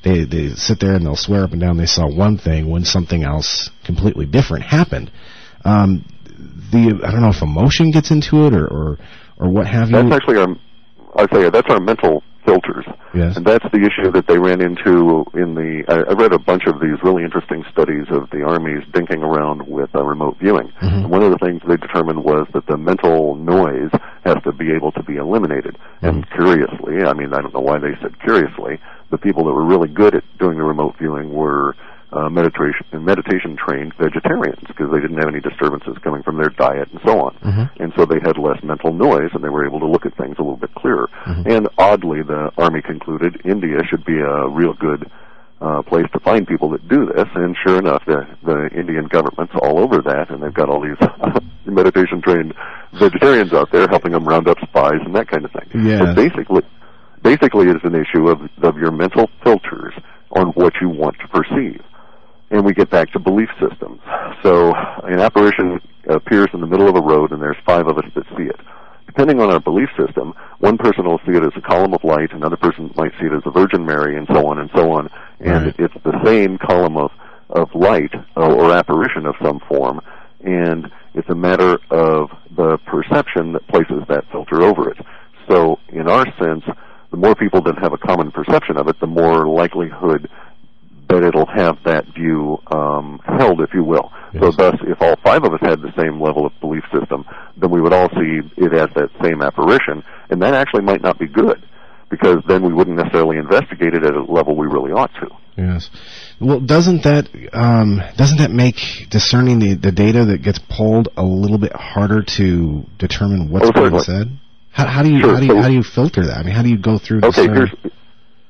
they sit there and they'll swear up and down they saw one thing when something else completely different happened. I don't know if emotion gets into it or what have you. That's actually that's our mental filters. Yes. And that's the issue that they ran into I read a bunch of these really interesting studies of the Army's dinking around with remote viewing. Mm-hmm. And one of the things they determined was that the mental noise has to be able to be eliminated. Mm-hmm. And curiously, I don't know why they said curiously, the people that were really good at doing the remote viewing were meditation-trained vegetarians, because they didn't have any disturbances coming from their diet and so on. Mm-hmm. And so they had less mental noise, and they were able to look at things a little bit clearer. Mm-hmm. And oddly, the Army concluded India should be a real good place to find people that do this, and sure enough, the Indian government's all over that, and they've got all these meditation-trained vegetarians out there helping them round up spies and that kind of thing. Yeah. But basically it's an issue of your mental filters on what you want to perceive. And we get back to belief systems. So an apparition appears in the middle of a road, and there's 5 of us that see it. Depending on our belief system, one person will see it as a column of light, another person might see it as the Virgin Mary, and so on and so on. And right. It's the same column of light or apparition of some form, and it's a matter of the perception that places that filter over it. So in our sense, the more people that have a common perception of it, the more likelihood that it'll have that view held, if you will. Yes. So thus, if all 5 of us had the same level of belief system, then we would all see it as that same apparition, and that actually might not be good, because then we wouldn't necessarily investigate it at a level we really ought to. Yes. Well, doesn't that make discerning the data that gets pulled a little bit harder to determine what's being said? How do you filter that? How do you go through?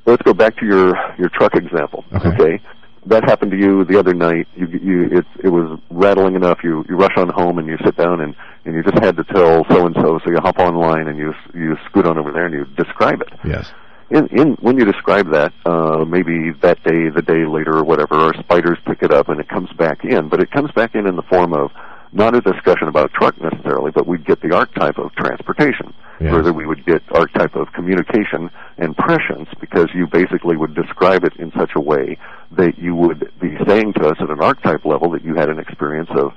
Let's go back to your truck example. Okay. That happened to you the other night. It was rattling enough. You rush on home and you sit down and you just had to tell so and so. So you hop online and you scoot on over there and you describe it. Yes. When you describe that, maybe that day, the day later, or whatever, our spiders pick it up and it comes back in. But it comes back in the form of not a discussion about truck necessarily, but we'd get the archetype of transportation. Yes. Further, we would get archetype of communication and prescience, because you basically would describe it in such a way that you would be saying to us at an archetype level that you had an experience of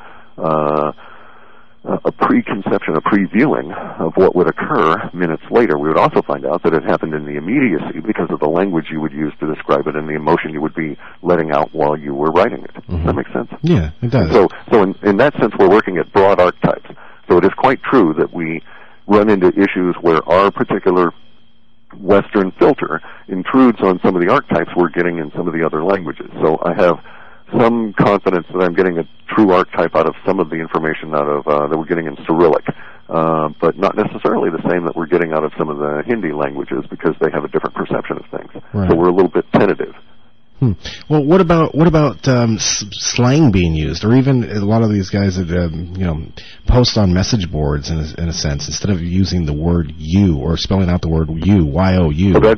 a preconception, a previewing of what would occur minutes later. We would also find out that it happened in the immediacy because of the language you would use to describe it and the emotion you would be letting out while you were writing it. Mm-hmm. Does that make sense? Yeah, it does. So in that sense, we're working at broad archetypes. So it is quite true that we run into issues where our particular Western filter intrudes on some of the archetypes we're getting in some of the other languages. So I have some confidence that I'm getting a true archetype out of some of the information out of that we're getting in Cyrillic, but not necessarily the same that we're getting out of some of the Hindi languages, because they have a different perception of things. Right. So we're a little bit tentative. Well, what about slang being used, or even a lot of these guys that post on message boards in a sense, instead of using the word "you" or spelling out the word "you" Y-O-U. So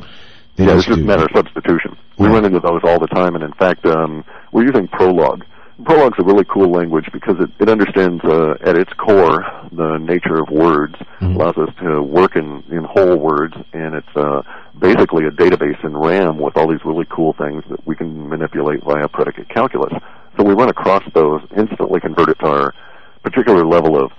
it's just a matter of substitution. We run into those all the time, and in fact, we're using Prolog. Prolog's a really cool language because it understands at its core the nature of words, mm-hmm. allows us to work in whole words, and it's basically a database in RAM with all these really cool things that we can manipulate via predicate calculus. So we run across those, instantly convert it to our particular level of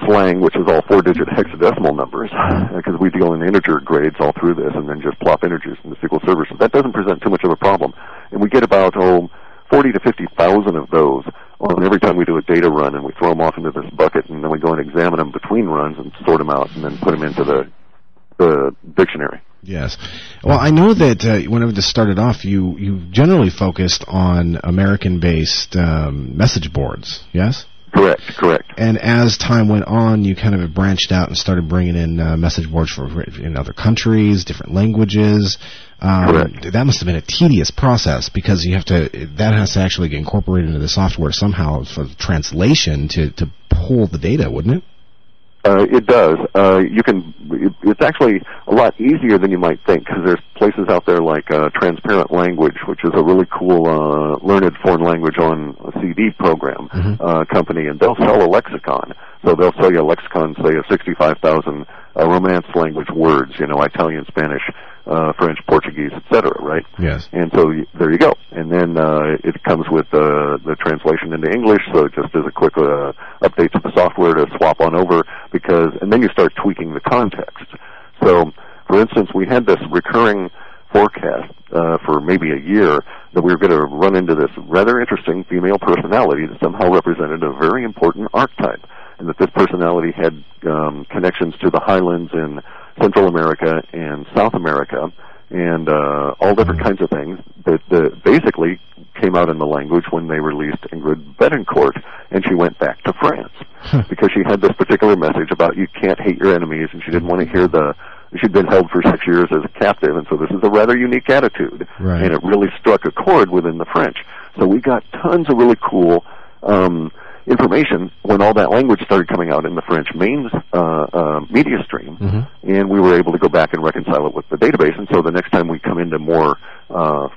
slang, which is all 4-digit hexadecimal numbers, because we deal in integer grades all through this, and then just plop integers in the SQL Server. So that doesn't present too much of a problem. And we get about 40 to 50,000 of those on every time we do a data run, and we throw them off into this bucket, and then we go and examine them between runs and sort them out, and then put them into the dictionary. Yes. Well, I know that whenever this started off, you generally focused on American-based message boards, yes? Correct. And as time went on, you kind of branched out and started bringing in message boards in other countries, different languages. That must have been a tedious process, because that has to actually get incorporated into the software somehow for translation to pull the data, wouldn't it? It does. It's actually a lot easier than you might think, because there's places out there like Transparent Language, which is a really cool learned foreign language on a CD program company, and they'll sell a lexicon. So they'll sell you a lexicon, say, of 65,000 Romance language words, Italian, Spanish, French, Portuguese, etc., right? Yes. And so there you go. And then it comes with the translation into English, so just as a quick update to the software to swap on over, and then you start tweaking the context. So, for instance, we had this recurring forecast for maybe a year that we were going to run into this rather interesting female personality that somehow represented a very important archetype, and that this personality had connections to the highlands in Central America and South America, and all different kinds of things that basically came out in the language when they released Ingrid Betancourt, and she went back to France because she had this particular message about you can't hate your enemies, and she didn't want to hear she'd been held for 6 years as a captive, and so this is a rather unique attitude, right. And it really struck a chord within the French. So we got tons of really cool information when all that language started coming out in the French mains media stream, and we were able to go back and reconcile it with the database, and so the next time we come into more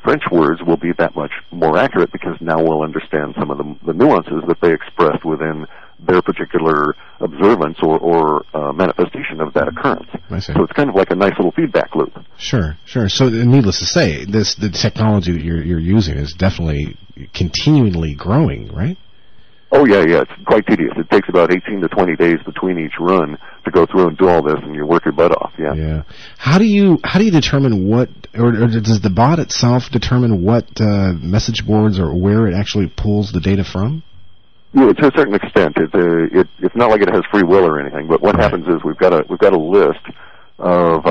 French words, we'll be that much more accurate because now we'll understand some of the nuances that they expressed within their particular observance or manifestation of that occurrence. I see. So it's kind of like a nice little feedback loop. Sure. So needless to say, the technology that you're using is definitely continually growing, right? Oh, yeah, it's quite tedious. It takes about 18 to 20 days between each run to go through and do all this, and you work your butt off, yeah. How do you determine what, or does the bot itself determine what message boards or where it actually pulls the data from? Yeah, to a certain extent. It's not like it has free will or anything, but what happens is we've got a list of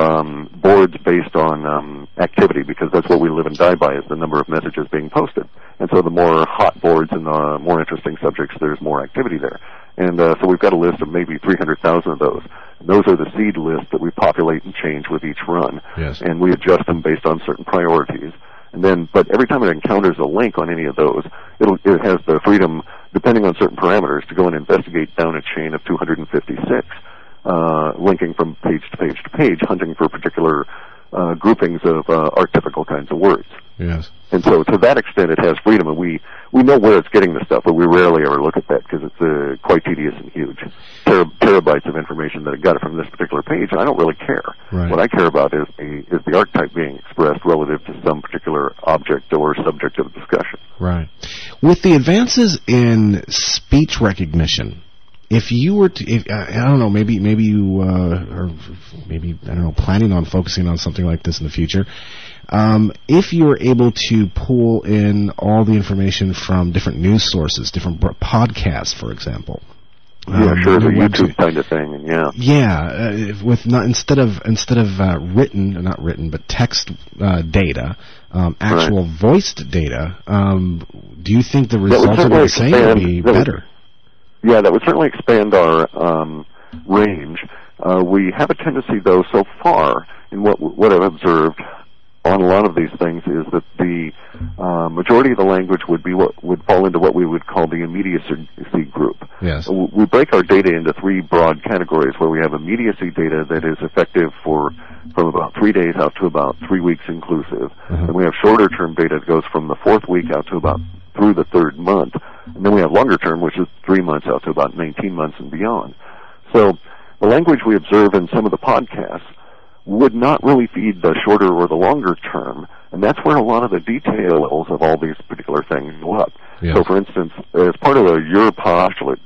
boards based on activity, because that's what we live and die by, is the number of messages being posted. And so the more hot boards and the more interesting subjects, there's more activity there. And so we've got a list of maybe 300,000 of those. And those are the seed lists that we populate and change with each run. Yes. And we adjust them based on certain priorities. And then, but every time it encounters a link on any of those, it has the freedom, depending on certain parameters, to go and investigate down a chain of 256. Linking from page to page to page, hunting for particular groupings of archetypical kinds of words. Yes. And so to that extent it has freedom, and we know where it's getting the stuff, but we rarely ever look at that because it's quite tedious and huge. Terabytes of information that it got from this particular page, and I don't really care. Right. What I care about is the archetype being expressed relative to some particular object or subject of discussion. Right. With the advances in speech recognition, if you were to, I don't know, maybe you or maybe, I don't know, planning on focusing on something like this in the future, if you were able to pull in all the information from different news sources, different podcasts, for example. Sure, the YouTube kind of thing, yeah. Yeah, with instead of not written, but text data, actual voiced data. Do you think the results would be the same or be better? Yeah, that would certainly expand our range. We have a tendency, though, so far, in what I've observed on a lot of these things, is that the majority of the language would fall into what we would call the immediacy group. Yes. We break our data into three broad categories, where we have immediacy data that is effective from about 3 days out to about 3 weeks inclusive. And we have shorter term data that goes from the 4th week out to about through the 3rd month. And then we have longer term, which is 3 months out to about 19 months and beyond. So the language we observe in some of the podcasts would not really feed the shorter or the longer term, and that's where a lot of the detail levels of all these particular things go up. Yes. So, for instance, as part of your postulate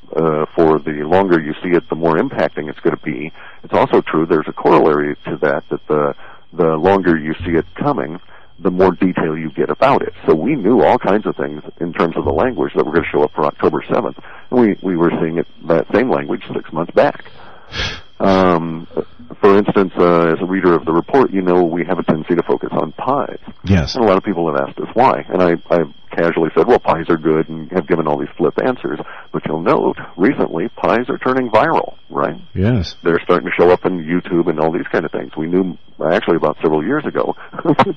for the longer you see it, the more impacting it's going to be, it's also true there's a corollary to that the longer you see it coming, the more detail you get about it. So we knew all kinds of things in terms of the language that were going to show up for October 7th, and we were seeing that same language 6 months back. For instance, as a reader of the report, we have a tendency to focus on pies. Yes. And a lot of people have asked us why. And I casually said, well, pies are good, and have given all these flip answers. But you'll note, recently, pies are turning viral, right? Yes. They're starting to show up on YouTube and all these kind of things. We knew, actually, about several years ago,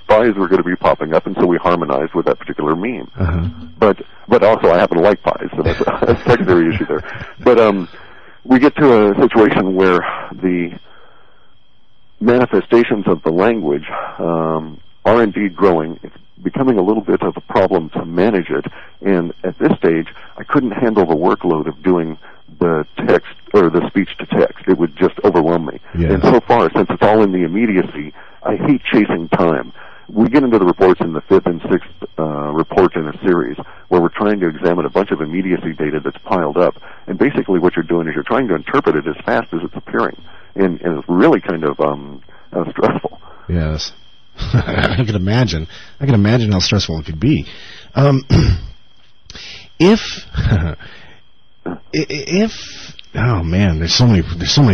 pies were going to be popping up, and so we harmonized with that particular meme. But also, I happen to like pies, so that's a secondary issue there. But we get to a situation where the manifestations of the language are indeed growing. It's becoming a little bit of a problem to manage it, and at this stage, I couldn't handle the workload of doing the text or the speech to text. It would just overwhelm me. Yes. And so far, since it's all in the immediacy, I hate chasing time. We get into the reports in the 5th and 6th report in a series where we're trying to examine a bunch of immediacy data that's piled up. And basically what you're doing is you're trying to interpret it as fast as it's appearing. And it's really kind of stressful. Yes. I can imagine. I can imagine how stressful it could be. If oh man, there's so many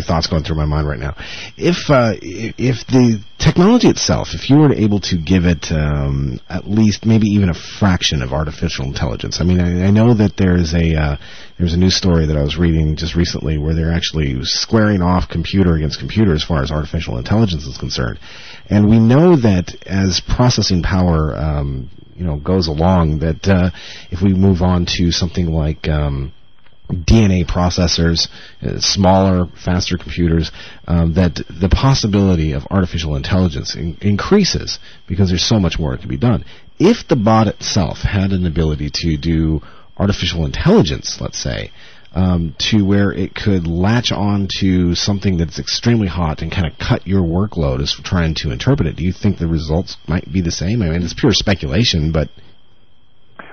thoughts going through my mind right now. If the technology itself, if you were able to give it at least maybe even a fraction of artificial intelligence. I mean, I know that there's a news story that I was reading just recently where they're actually squaring off computer against computer as far as artificial intelligence is concerned. And we know that as processing power goes along, that if we move on to something like DNA processors, smaller, faster computers, that the possibility of artificial intelligence increases because there's so much more that can be done. If the bot itself had an ability to do artificial intelligence, let's say, to where it could latch on to something that's extremely hot and kind of cut your workload as trying to interpret it, do you think the results might be the same? I mean, it's pure speculation, but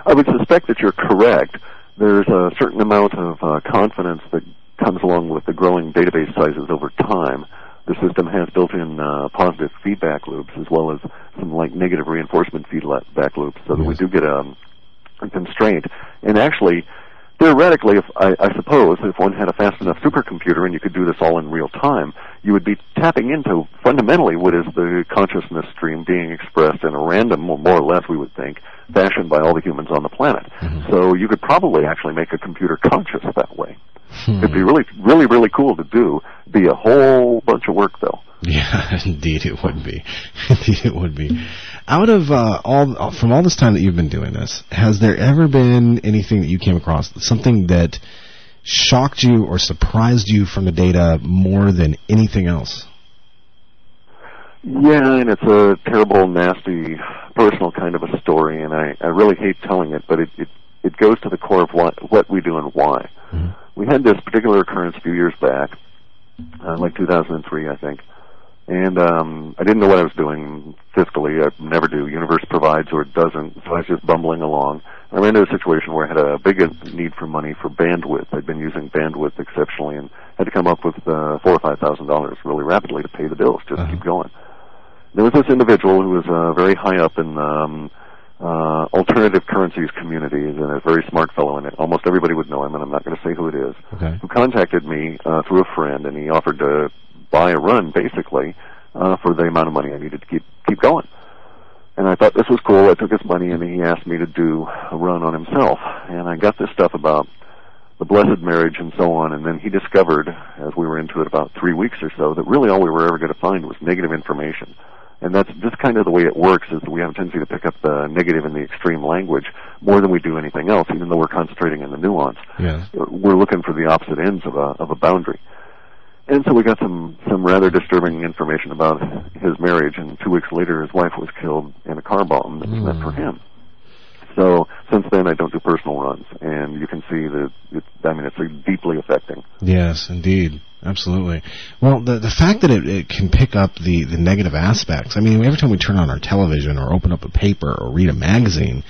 I would suspect that you're correct. There's a certain amount of confidence that comes along with the growing database sizes over time. The system has built-in positive feedback loops as well as some like negative reinforcement feedback loops, so that we do get a constraint. And actually, theoretically, I suppose if one had a fast enough supercomputer and you could do this all in real time, you would be tapping into fundamentally what is the consciousness stream being expressed in a random, or more or less we would think, fashion by all the humans on the planet. Mm-hmm. So you could probably actually make a computer conscious that way. It'd be really, really, really cool to do. Be a whole bunch of work, though. Yeah, indeed it would be. Indeed it would be. Out of from all this time that you've been doing this, has there ever been anything that you came across, something that shocked you or surprised you from the data more than anything else? Yeah, and it's a terrible, nasty, personal kind of a story, and I really hate telling it, but it goes to the core of what we do and why. Mm-hmm. We had this particular occurrence a few years back, like 2003, I think, and I didn't know what I was doing fiscally. I never do. Universe provides or it doesn't, so I was just bumbling along. I ran into a situation where I had a big need for money for bandwidth. I'd been using bandwidth exceptionally and had to come up with $4,000 or $5,000 really rapidly to pay the bills, just to keep going. There was this individual who was very high up in alternative currencies communities and a very smart fellow, and almost everybody would know him, and I'm not going to say who it is, who contacted me through a friend, and he offered to buy a run, basically, for the amount of money I needed to keep going. And I thought this was cool. I took his money, and he asked me to do a run on himself. And I got this stuff about the blessed marriage and so on, and then he discovered, as we were into it about 3 weeks or so, that really all we were ever going to find was negative information. And that's just kind of the way it works, is that we have a tendency to pick up the negative and the extreme language more than we do anything else, even though we're concentrating on the nuance. Yeah. We're looking for the opposite ends of a boundary. And so we got some rather disturbing information about his marriage, and 2 weeks later his wife was killed in a car bomb that was meant for him. So since then I don't do personal runs, and you can see that it's deeply affecting. Yes, indeed. Absolutely. Well, the fact that it can pick up the negative aspects, I mean, every time we turn on our television or open up a paper or read a magazine,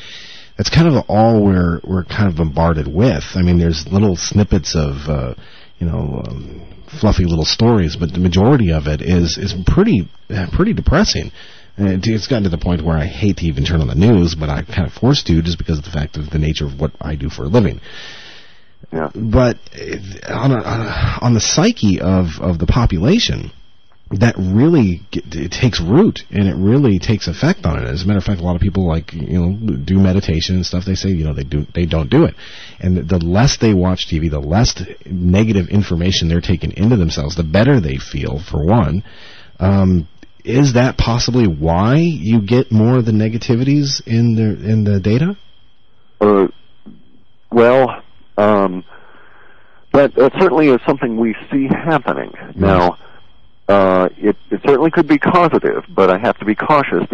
that's kind of all we're kind of bombarded with. I mean, there's little snippets of, fluffy little stories, but the majority of it is pretty depressing. And it's gotten to the point where I hate to even turn on the news, but I'm kind of forced to just because of the fact of the nature of what I do for a living. Yeah. But on the psyche of the population, that really it takes root, and it really takes effect on it. As a matter of fact, a lot of people do meditation and stuff. They say they don't do it, and the less they watch TV, the less negative information they're taking into themselves, the better they feel. For one, is that possibly why you get more of the negativities in the data? Well. That certainly is something we see happening. Now, it certainly could be causative, but I have to be cautious